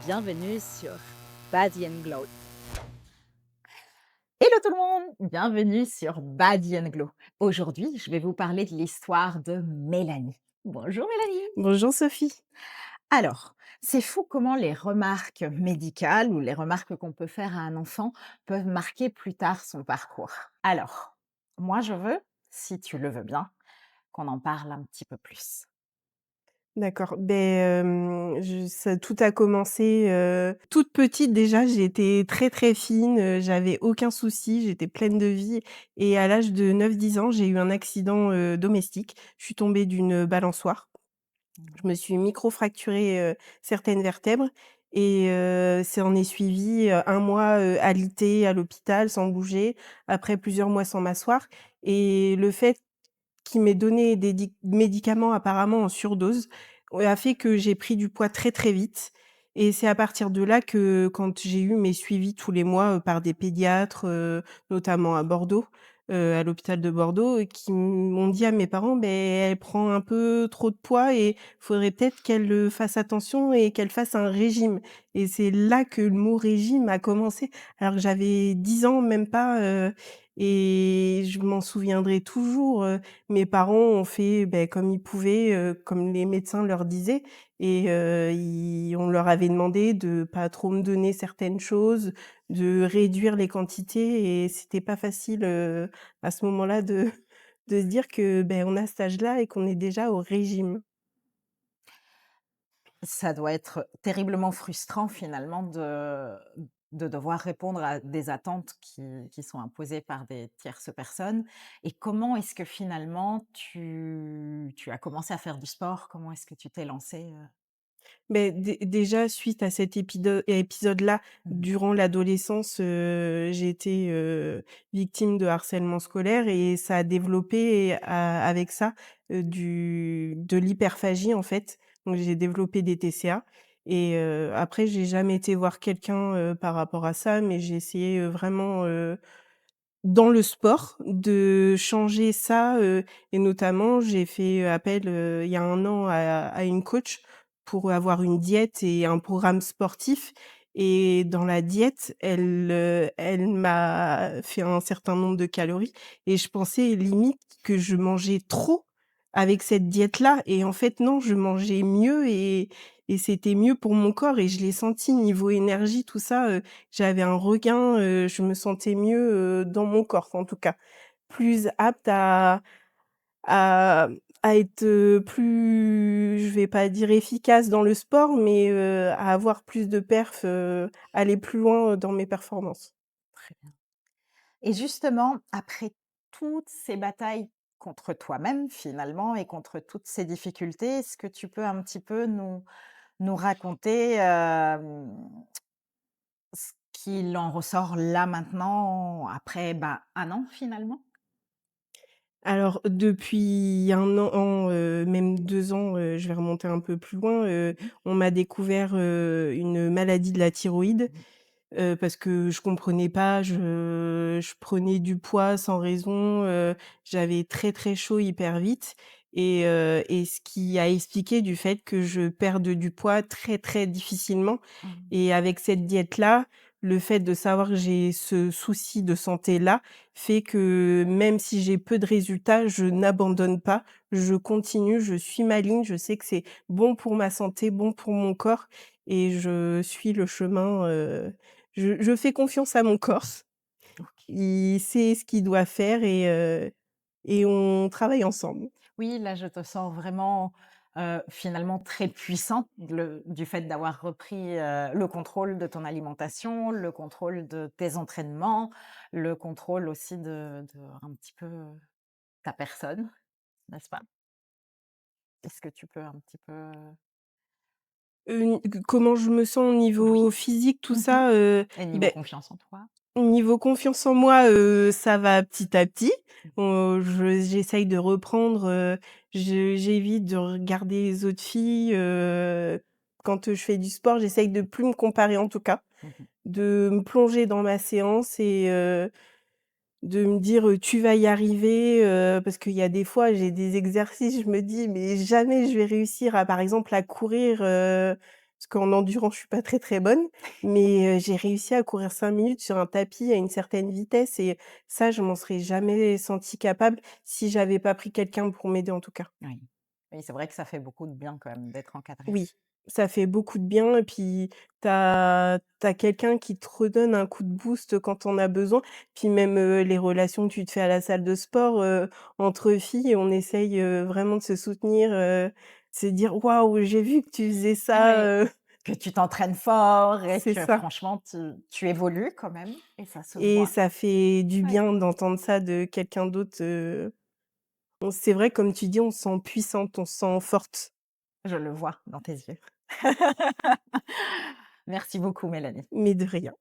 bienvenue sur Body and Glow. Hello tout le monde, bienvenue sur Body and Glow. Aujourd'hui, je vais vous parler de l'histoire de Mélanie. Bonjour Mélanie. Bonjour Sophie. Alors, c'est fou comment les remarques médicales ou les remarques qu'on peut faire à un enfant peuvent marquer plus tard son parcours. Alors, moi je veux, si tu le veux bien, qu'on en parle un petit peu plus. D'accord. Je ça tout a commencé, toute petite déjà, j'étais très, très fine, j'avais aucun souci, j'étais pleine de vie et à l'âge de 9-10 ans, j'ai eu un accident, domestique. Je suis tombée d'une balançoire. Je me suis micro-fracturé, certaines vertèbres et s'en est suivi, 1 mois, alité à l'hôpital sans bouger, après plusieurs mois sans m'asseoir et le fait qui m'ait donné des médicaments apparemment en surdose, a fait que j'ai pris du poids très, très vite et c'est à partir de là que quand j'ai eu mes suivis tous les mois, par des pédiatres, notamment à Bordeaux, à l'hôpital de Bordeaux, qui m'ont dit à mes parents: «Beh, elle prend un peu trop de poids et faudrait peut-être qu'elle, fasse attention et qu'elle fasse un régime» et c'est là que le mot régime a commencé, alors que j'avais 10 ans, même pas, et je m'en souviendrai toujours, mes parents ont fait, comme ils pouvaient, comme les médecins leur disaient et ils on leur avait demandé de pas trop me donner certaines choses, de réduire les quantités et c'était pas facile, à ce moment-là de de se dire que, on a cet âge-là et qu'on est déjà au régime. Ça doit être terriblement frustrant finalement de devoir répondre à des attentes qui sont imposées par des tierces personnes. Et comment est-ce que finalement tu as commencé à faire du sport? Comment est-ce que tu t'es lancée? Déjà suite à cet épisode-là, Mmh. durant l'adolescence, j'ai été, victime de harcèlement scolaire et ça a développé avec ça, du de l'hyperphagie en fait. Donc j'ai développé des TCA et après j'ai jamais été voir quelqu'un, par rapport à ça, mais j'ai essayé, vraiment, dans le sport, de changer ça, et notamment j'ai fait appel, il y a 1 an à une coach pour avoir une diète et un programme sportif et dans la diète, elle m'a fait un certain nombre de calories et je pensais limite que je mangeais trop avec cette diète-là et en fait non, je mangeais mieux et c'était mieux pour mon corps et je l'ai senti niveau énergie tout ça, j'avais un regain, je me sentais mieux, dans mon corps en tout cas. Plus apte à à être, plus je vais pas dire efficace dans le sport, mais, à avoir plus de perf, aller plus loin, dans mes performances. Très bien. Et justement, après toutes ces batailles contre toi-même finalement et contre toutes ces difficultés, est-ce que tu peux un petit peu nous raconter, ce qu'il en ressort là maintenant après, 1 an finalement? Alors depuis 1 an, même 2 ans, je vais remonter un peu plus loin, Mmh mh. on m'a découvert, une maladie de la thyroïde. Mmh. Parce que je comprenais pas, je prenais du poids sans raison, j'avais très, très chaud hyper vite et ce qui a expliqué du fait que je perde du poids très, très difficilement Mmh. et avec cette diète-là, le fait de savoir que j'ai ce souci de santé-là fait que même si j'ai peu de résultats, je n'abandonne pas, je continue, je suis ma ligne, je sais que c'est bon pour ma santé, bon pour mon corps et je suis le chemin, je fais confiance à mon corps. OK. Il sait ce qu'il doit faire et on travaille ensemble. Oui, là, je te sens vraiment, finalement très puissant du fait d'avoir repris, le contrôle de ton alimentation, le contrôle de tes entraînements, le contrôle aussi de un petit peu, ta personne, n'est-ce pas? Est-ce que tu peux un petit peu, Comment je me sens au oui. niveau physique, tout Mmh. ça, Et niveau beh, confiance en toi? niveau confiance en moi, ça va petit à petit. Mmh. J'essaye de reprendre, j'évite de regarder les autres filles, quand, je fais du sport, j'essaye de plus me comparer en tout cas, Mmh. de me plonger dans ma séance et de me dire, «Tu vas y arriver», parce qu'il y a des fois, j'ai des exercices, je me dis: «Mais jamais je vais réussir à, par exemple, à courir», parce qu'en endurance, je suis pas très, très bonne, mais j'ai réussi à courir 5 minutes sur un tapis à une certaine vitesse et ça, je m'en serais jamais sentie capable si j'avais pas pris quelqu'un pour m'aider, en tout cas. Oui. Oui, c'est vrai que ça fait beaucoup de bien quand même d'être encadré. Oui, ça fait beaucoup de bien et puis tu as quelqu'un qui te redonne un coup de boost quand tu en as besoin. Puis même, les relations que tu te fais à la salle de sport, entre filles, on essaye, vraiment de se soutenir, se dire: «Waouh, j'ai vu que tu faisais ça, Ouais, que tu t'entraînes fort et c'est que ça franchement tu évolues quand même et ça se et voit. ça fait du Ouais, bien d'entendre ça de quelqu'un d'autre, on c'est vrai comme tu dis, on se sent puissante, on se sent forte, je le vois dans tes yeux. Merci beaucoup Mélanie. mais de rien.